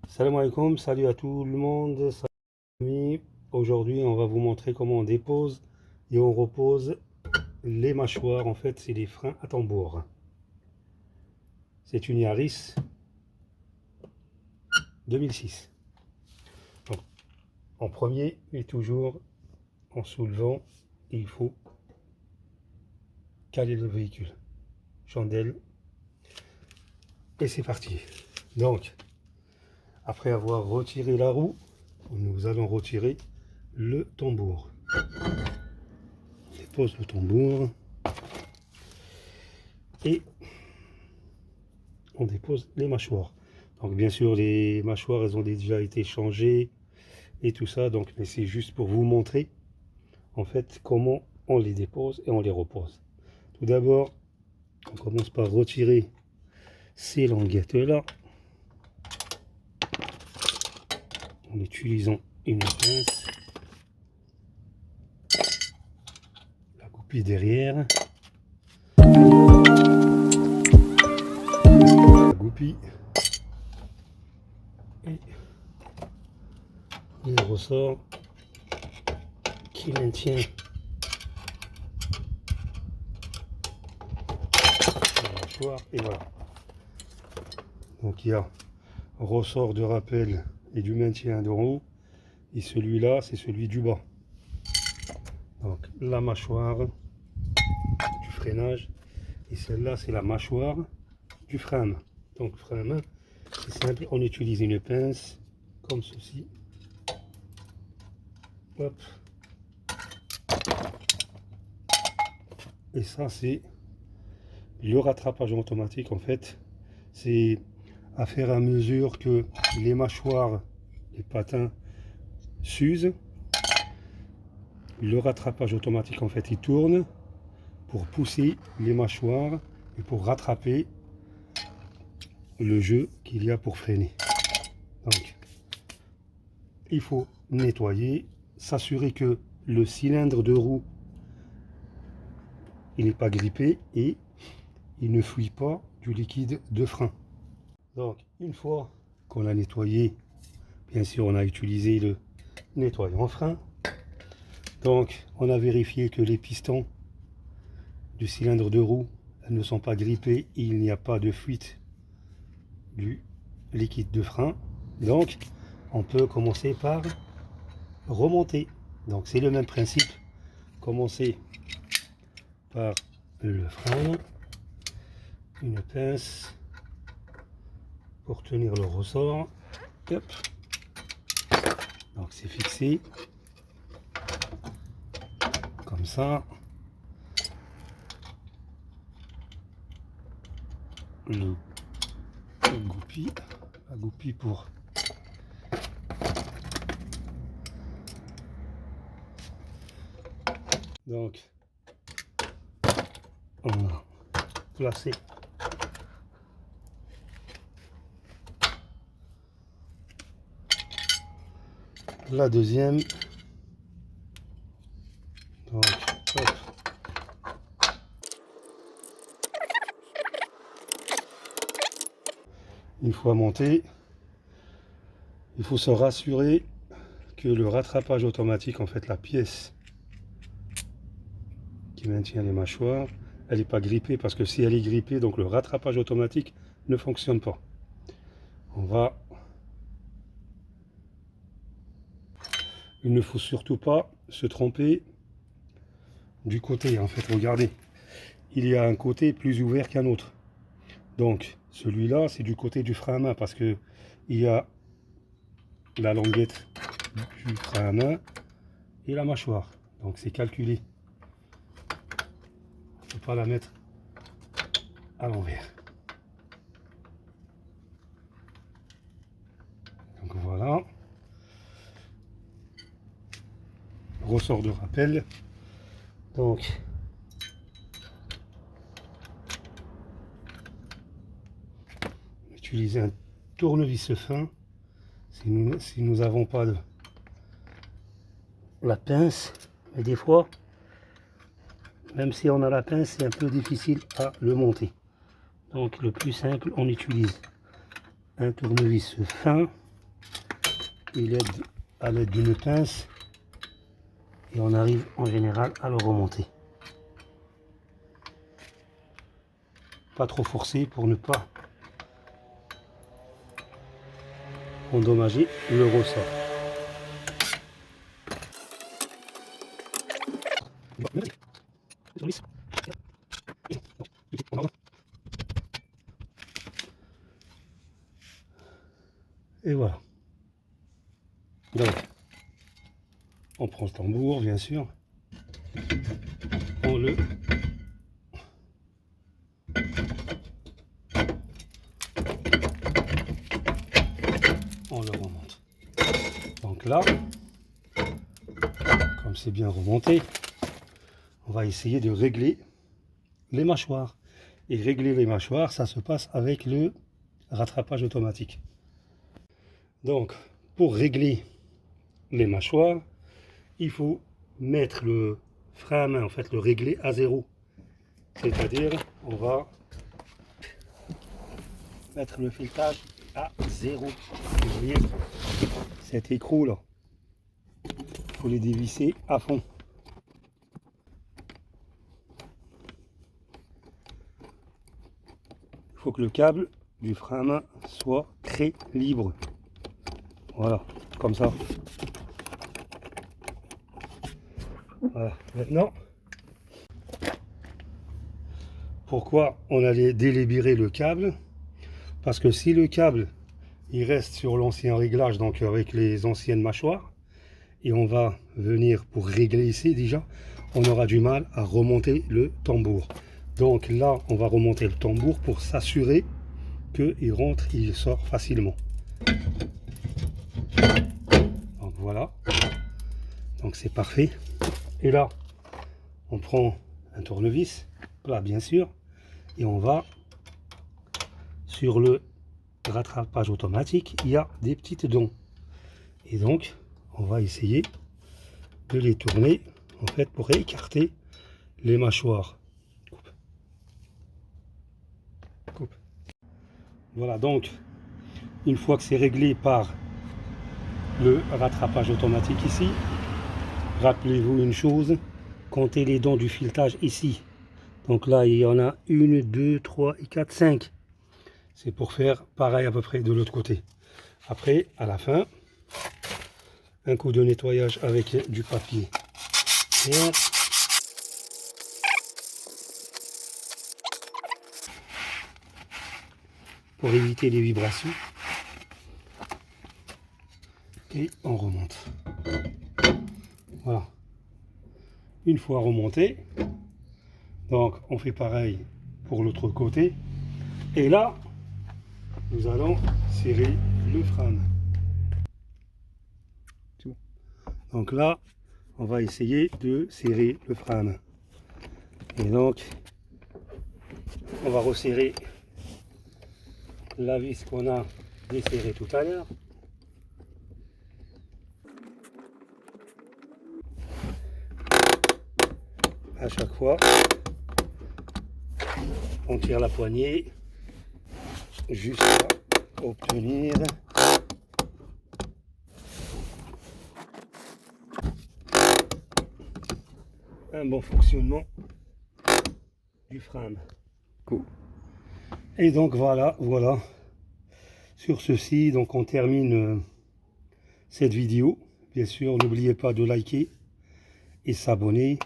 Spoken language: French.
Salam alaikum, salut à tout le monde, salut amis. Aujourd'hui, on va vous montrer comment on dépose et on repose les mâchoires. En fait, c'est les freins à tambour. C'est une Yaris 2006. Donc, en premier, et toujours en soulevant, il faut caler le véhicule. Chandelle. Et c'est parti. Donc, après avoir retiré la roue, nous allons retirer le tambour. On dépose le tambour. Et on dépose les mâchoires. Donc bien sûr les mâchoires elles ont déjà été changées et tout ça, donc mais c'est juste pour vous montrer en fait comment on les dépose et on les repose. Tout d'abord, on commence par retirer ces languettes là en utilisant une pince, la goupille derrière, la goupille et les ressorts qui maintient la mâchoire. Et voilà, donc il y a ressort de rappel et du maintien d'en haut, et celui-là c'est celui du bas. Donc la mâchoire du freinage, et celle-là c'est la mâchoire du frein à main. Donc frein à main, c'est simple, on utilise une pince comme ceci. Hop. Et ça c'est le rattrapage automatique. En fait, c'est à faire à mesure que les mâchoires, les patins s'usent. Le rattrapage automatique en fait il tourne pour pousser les mâchoires et pour rattraper le jeu qu'il y a pour freiner. Donc il faut nettoyer, s'assurer que le cylindre de roue il n'est pas grippé et il ne fuit pas du liquide de frein. Donc une fois qu'on a nettoyé, bien sûr on a utilisé le nettoyant frein. Donc on a vérifié que les pistons du cylindre de roue elles ne sont pas grippés et il n'y a pas de fuite du liquide de frein. Donc on peut commencer par remonter. Donc c'est le même principe, commencer par le frein, une pince pour tenir le ressort. Hop. Donc c'est fixé comme ça. Le goupille, la goupille pour donc on a placé la deuxième. Donc, hop. Une fois monté, il faut se rassurer que le rattrapage automatique, en fait la pièce qui maintient les mâchoires, elle n'est pas grippée, parce que si elle est grippée, donc le rattrapage automatique ne fonctionne pas. Il ne faut surtout pas se tromper du côté. En fait, regardez, il y a un côté plus ouvert qu'un autre. Donc celui-là, c'est du côté du frein à main, parce que il y a la languette du frein à main et la mâchoire. Donc c'est calculé. Il ne faut pas la mettre à l'envers. Donc voilà. Ressort de rappel. Donc utiliser un tournevis fin si nous n'avons pas de la pince, mais des fois même si on a la pince c'est un peu difficile à le monter. Donc le plus simple, on utilise un tournevis fin il aide à l'aide d'une pince et on arrive en général à le remonter. Pas trop forcé pour ne pas endommager le ressort. Et voilà. Donc, on prend le tambour, bien sûr. On le remonte. Donc là, comme c'est bien remonté, on va essayer de régler les mâchoires. Et régler les mâchoires, ça se passe avec le rattrapage automatique. Donc, pour régler les mâchoires, il faut mettre le frein à main, en fait, le régler à 0. C'est-à-dire, on va mettre le filetage à 0. Vous voyez, cet écrou là, il faut les dévisser à fond. Il faut que le câble du frein à main soit très libre. Voilà, comme ça. Voilà. Maintenant, pourquoi on allait délibérer le câble? Parce que si le câble il reste sur l'ancien réglage, donc avec les anciennes mâchoires, et on va venir pour régler ici déjà, on aura du mal à remonter le tambour. Donc là, on va remonter le tambour pour s'assurer qu'il rentre, il sort facilement. Donc voilà, donc c'est parfait. Et là, on prend un tournevis, plat bien sûr, et on va sur le rattrapage automatique, il y a des petites dents. Et donc, on va essayer de les tourner, en fait, pour écarter les mâchoires. Coupe. Coupe. Voilà, donc, une fois que c'est réglé par le rattrapage automatique ici, rappelez-vous une chose, comptez les dents du filetage ici. Donc là, il y en a 1, 2, 3 et 4, 5. C'est pour faire pareil à peu près de l'autre côté. Après, à la fin, un coup de nettoyage avec du papier vert. Pour éviter les vibrations. Et on remonte. Voilà. Une fois remonté, donc on fait pareil pour l'autre côté. Et là, nous allons serrer le frein. Donc là, on va essayer de serrer le frein. Et donc, on va resserrer la vis qu'on a desserrée tout à l'heure. À chaque fois, on tire la poignée jusqu'à obtenir un bon fonctionnement du frein. Cool. Et donc voilà. Sur ceci, donc on termine cette vidéo. Bien sûr, n'oubliez pas de liker et s'abonner.